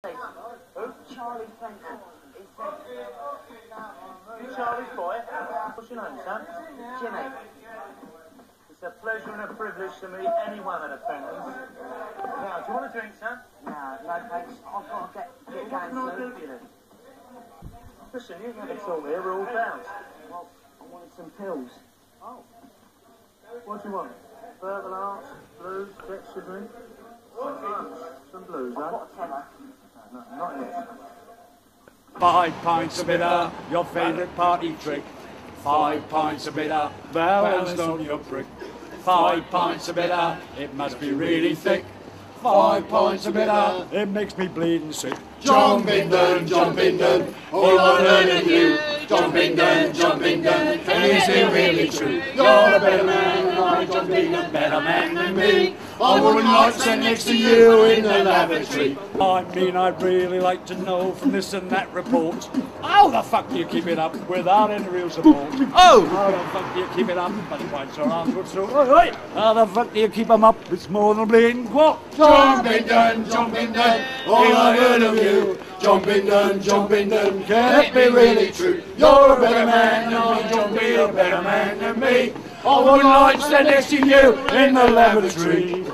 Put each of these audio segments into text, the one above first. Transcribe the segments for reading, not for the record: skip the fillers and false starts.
Who? Charlie Franklin. He said... You Charlie's boy? What's your name, son? Jimmy. It's a pleasure and a privilege to meet any one of the Franklin's. Now, do you want a drink, son? No, thanks. I've got to get going What can I do soon. for you then? Listen, you have a talk here, we're all pals. Well, I wanted some pills. Oh. What do you want? Herbal arts, blues, dexedrine? Some blues, huh? I've got a tenner. No, not yet. 5 pints of bitter, your favourite party trick. 5 pints of bitter, balanced on your brick. 5 pints of bitter, it must be really thick. 5 pints of bitter, it makes me bleeding sick. John Bindon, all I've heard of you. John Bindon, is it really true? You're a better man than I, John Bindon, better man than me. I wouldn't like to stand next to you in the lavatory. I mean, I'd really like to know from this and that report, how the fuck do you keep it up without any real support? Oh! How the fuck do you keep it up? But the pints are on good so. Oi! How the fuck do you keep them up? It's more than bleeding what? John Bindon, all I've heard of you. John Bindon, can it be really true? You're a better man than I, John Bindon, a better man than me. I wouldn't like to stand next to you in the lavatory.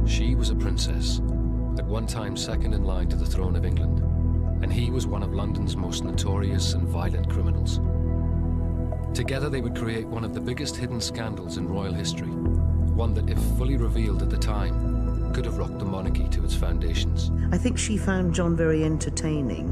She was a princess, at one time second in line to the throne of England, and he was one of London's most notorious and violent criminals. Together they would create one of the biggest hidden scandals in royal history, one that, if fully revealed at the time, could have rocked the monarchy to its foundations. I think she found John very entertaining.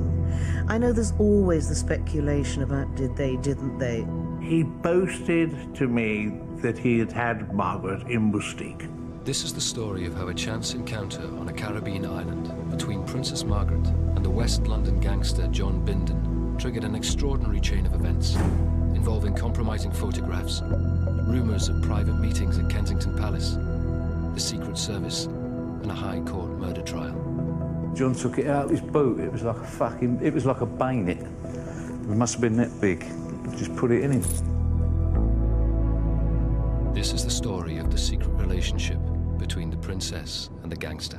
I know there's always the speculation about did they, didn't they. He boasted to me that he had had Margaret in Moustique. This is the story of how a chance encounter on a Caribbean island between Princess Margaret and the West London gangster John Bindon triggered an extraordinary chain of events, involving compromising photographs, rumours of private meetings at Kensington Palace, the Secret Service, and a High Court murder trial. John took it out of his boot. It was like a bayonet. It must have been that big. Just put it in him. This is the story of the secret relationship between the princess and the gangster.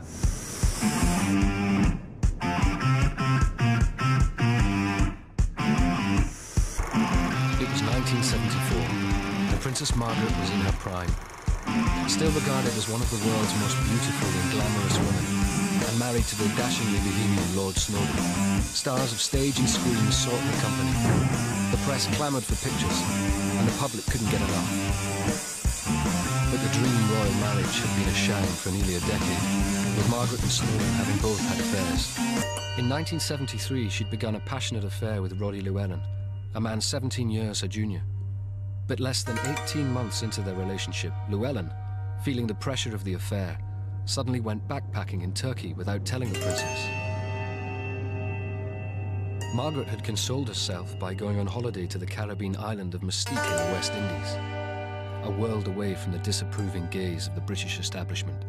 It was 1974, and Princess Margaret was in her prime. Still regarded as one of the world's most beautiful and glamorous women, and married to the dashingly bohemian Lord Snowdon. Stars of stage and screen sought her company. The press clamoured for pictures, and the public couldn't get enough. But the dream royal marriage had been a sham for nearly a decade, with Margaret and Snowdon having both had affairs. In 1973, she'd begun a passionate affair with Roddy Llewellyn, a man 17 years her junior. But less than 18 months into their relationship, Llewellyn, feeling the pressure of the affair, suddenly went backpacking in Turkey without telling the princess. Margaret had consoled herself by going on holiday to the Caribbean island of Mystique in the West Indies, a world away from the disapproving gaze of the British establishment.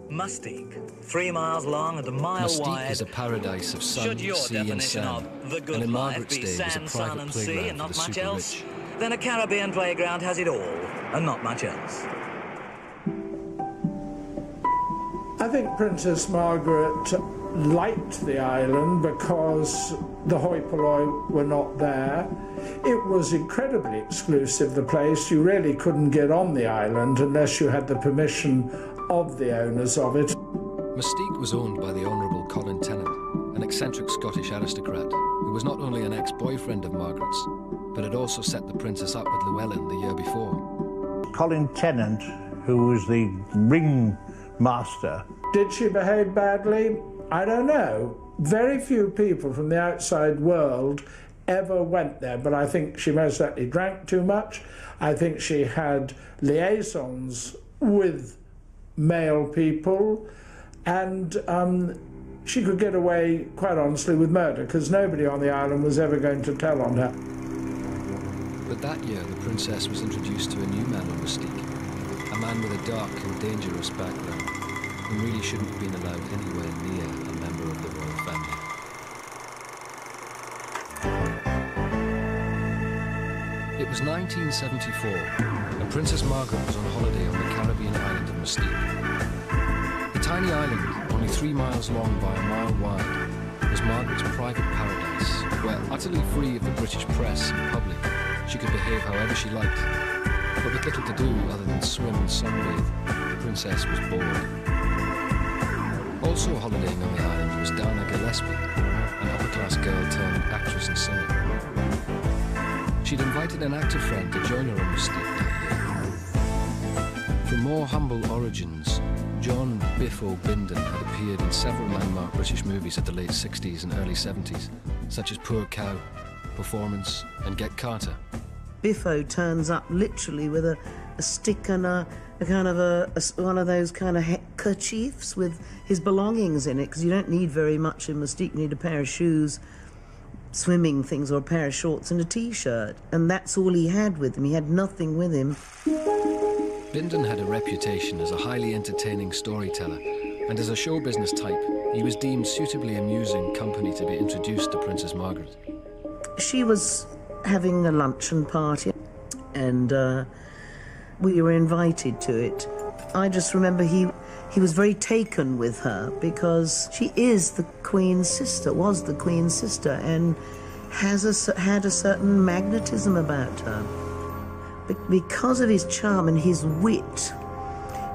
Mystique, 3 miles long and a mile wide. Mystique is a paradise of sun, Should your sea and definition sand, of the good and in life Margaret's be day was a sand, sun private and sea playground and for not the much super else, rich. then a Caribbean playground has it all and not much else. I think Princess Margaret liked the island because the hoi polloi were not there. It was incredibly exclusive, the place. You really couldn't get on the island unless you had the permission of the owners of it. Mystique was owned by the Honourable Colin Tennant, an eccentric Scottish aristocrat who was not only an ex-boyfriend of Margaret's, but had also set the princess up with Llewellyn the year before. Colin Tennant, who was the ringmaster. Did she behave badly? I don't know. Very few people from the outside world ever went there, but I think she most certainly drank too much. I think she had liaisons with male people, and she could get away, quite honestly, with murder, because nobody on the island was ever going to tell on her. But that year, the princess was introduced to a new man on Mystique, a man with a dark and dangerous background, who really shouldn't have been allowed anywhere near a member of the royal family. It was 1974, and Princess Margaret was on holiday on the Caribbean island of Mystique. The tiny island, only 3 miles long by a mile wide, was Margaret's private paradise, where, utterly free of the British press and public, she could behave however she liked. But with little to do other than swim and sunbathe, the princess was bored. Also holidaying on the island was Dana Gillespie, an upper-class girl turned actress and singer. She'd invited an actor friend to join her on Mystique that year. From more humble origins, John Biffo Bindon had appeared in several landmark British movies of the late 60s and early 70s, such as Poor Cow, Performance, and Get Carter. Biffo turns up literally with a stick and a kind of one of those kind of kerchiefs with his belongings in it, because you don't need very much in Mystique. You need a pair of shoes, swimming things, or a pair of shorts and a T-shirt, and that's all he had with him. He had nothing with him. Bindon had a reputation as a highly entertaining storyteller, and as a show business type, he was deemed suitably amusing company to be introduced to Princess Margaret. She was having a luncheon party, and we were invited to it. I just remember he was very taken with her, because she is the Queen's sister, was the Queen's sister, and had a certain magnetism about her. Because of his charm and his wit,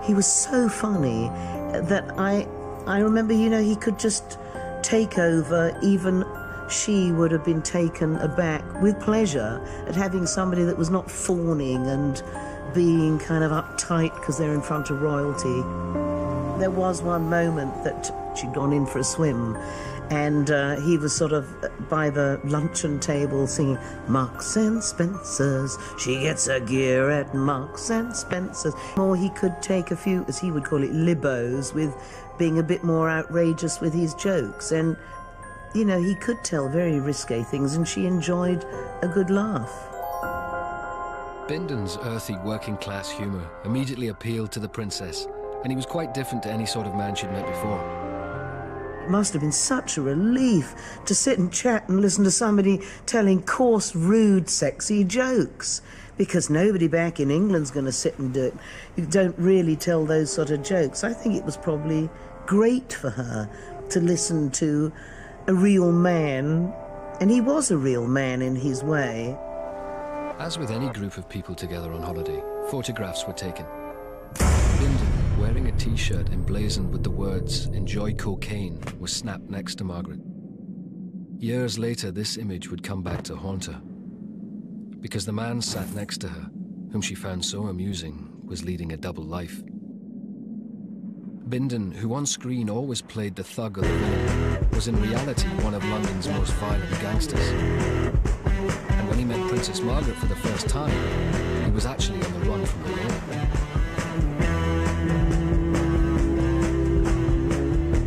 he was so funny that I remember, you know, he could just take over. Even she would have been taken aback with pleasure at having somebody that was not fawning and being kind of uptight because they're in front of royalty. There was one moment that she'd gone in for a swim, and he was sort of by the luncheon table singing Marks and Spencer's, she gets her gear at Marks and Spencer's. Or he could take a few, as he would call it, libos, with being a bit more outrageous with his jokes. And, you know, he could tell very risque things, and she enjoyed a good laugh. Bindon's earthy working-class humour immediately appealed to the princess, and he was quite different to any sort of man she'd met before. It must have been such a relief to sit and chat and listen to somebody telling coarse, rude, sexy jokes, because nobody back in England's going to sit and do it. You don't really tell those sort of jokes. I think it was probably great for her to listen to a real man, and he was a real man in his way. As with any group of people together on holiday, photographs were taken. Bindon, wearing a T-shirt emblazoned with the words "Enjoy cocaine," was snapped next to Margaret. Years later, this image would come back to haunt her, because the man sat next to her, whom she found so amusing, was leading a double life. Bindon, who on screen always played the thug or the villain, was in reality one of London's most violent gangsters. And when he met Princess Margaret for the first time, he was actually on the run from the law.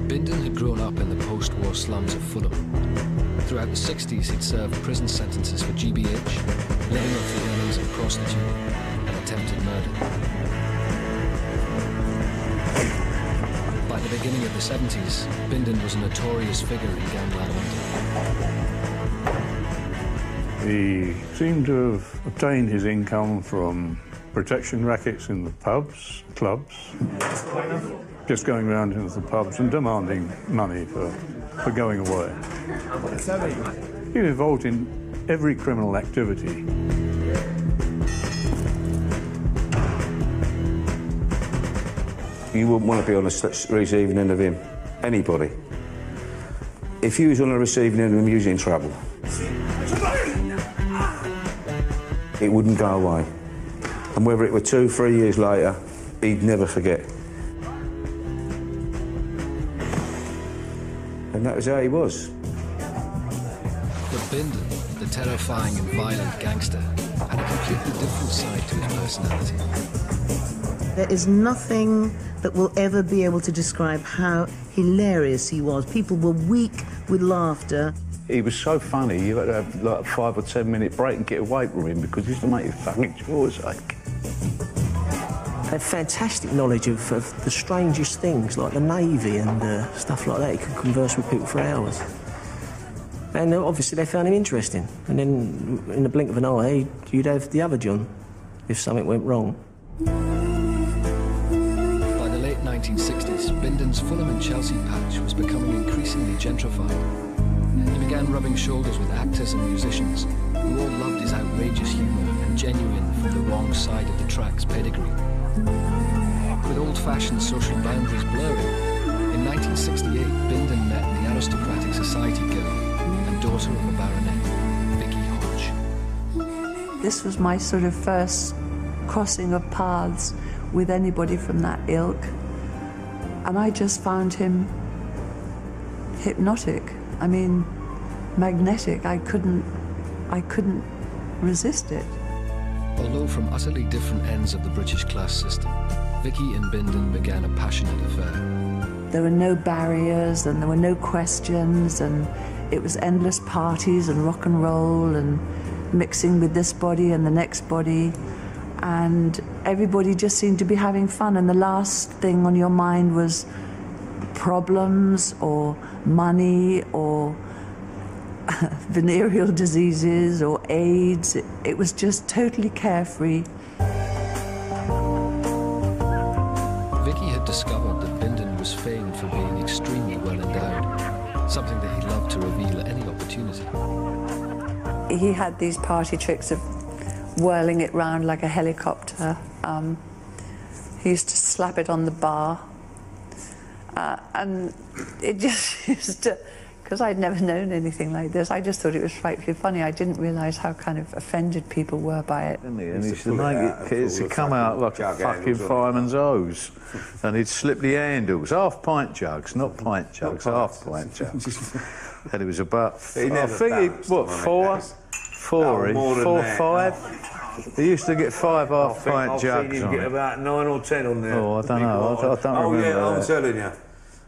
Bindon had grown up in the post-war slums of Fulham. Throughout the 60s, he'd served prison sentences for GBH, living off the earnings of prostitute, and attempted murder. By the beginning of the 70s, Bindon was a notorious figure in gangland London. He seemed to have obtained his income from protection rackets in the pubs, clubs, just going around into the pubs and demanding money for going away. He was involved in every criminal activity. You wouldn't want to be on the receiving end of him, anybody. If you was on the receiving end of him, you was in trouble. It wouldn't go away. And whether it were 2 or 3 years later, he'd never forget. And that was how he was. But Bindon, the terrifying and violent gangster, had a completely different side to his personality. There is nothing that will ever be able to describe how hilarious he was. People were weak with laughter. He was so funny, you had to have like a 5 or 10 minute break and get away from him because he used to make your fucking jaws ache. Had fantastic knowledge of the strangest things, like the Navy and stuff like that. He could converse with people for hours. And obviously they found him interesting. And then, in the blink of an eye, you'd have the other John if something went wrong. By the late 1960s, Bindon's Fulham and Chelsea patch was becoming increasingly gentrified. He began rubbing shoulders with actors and musicians who all loved his outrageous humour and genuine from the wrong side of the tracks pedigree. With old-fashioned social boundaries blurring, in 1968, Bindon met the aristocratic society girl and daughter of a baronet, Vicky Hodge. This was my sort of first crossing of paths with anybody from that ilk, and I just found him hypnotic. I mean, magnetic. I couldn't resist it. Although from utterly different ends of the British class system, Vicky and Bindon began a passionate affair. There were no barriers and there were no questions, and it was endless parties and rock and roll and mixing with this body and the next body, and everybody just seemed to be having fun, and the last thing on your mind was problems or money or venereal diseases or AIDS. It was just totally carefree. Vicky had discovered that Bindon was famed for being extremely well endowed, something that he loved to reveal at any opportunity. He had these party tricks of whirling it round like a helicopter. He used to slap it on the bar. And it just used to, because I'd never known anything like this, I just thought it was frightfully funny. I didn't realise how kind of offended people were by it. And he used to make it to come out like a fucking fireman's hose. And he'd slip the handles, half-pint jugs, not pint jugs, half-pint jugs. And it was about, I think he, what, four, 5? He used to get 5 half-pint jugs on get it. about 9 or 10 on there. Oh, I don't know. I don't remember. Yeah, I'm telling you.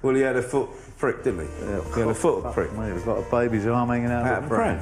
Well, he had a foot prick, didn't he? Yeah, he had a foot prick. Mate, he's got a baby's arm hanging out of the pram.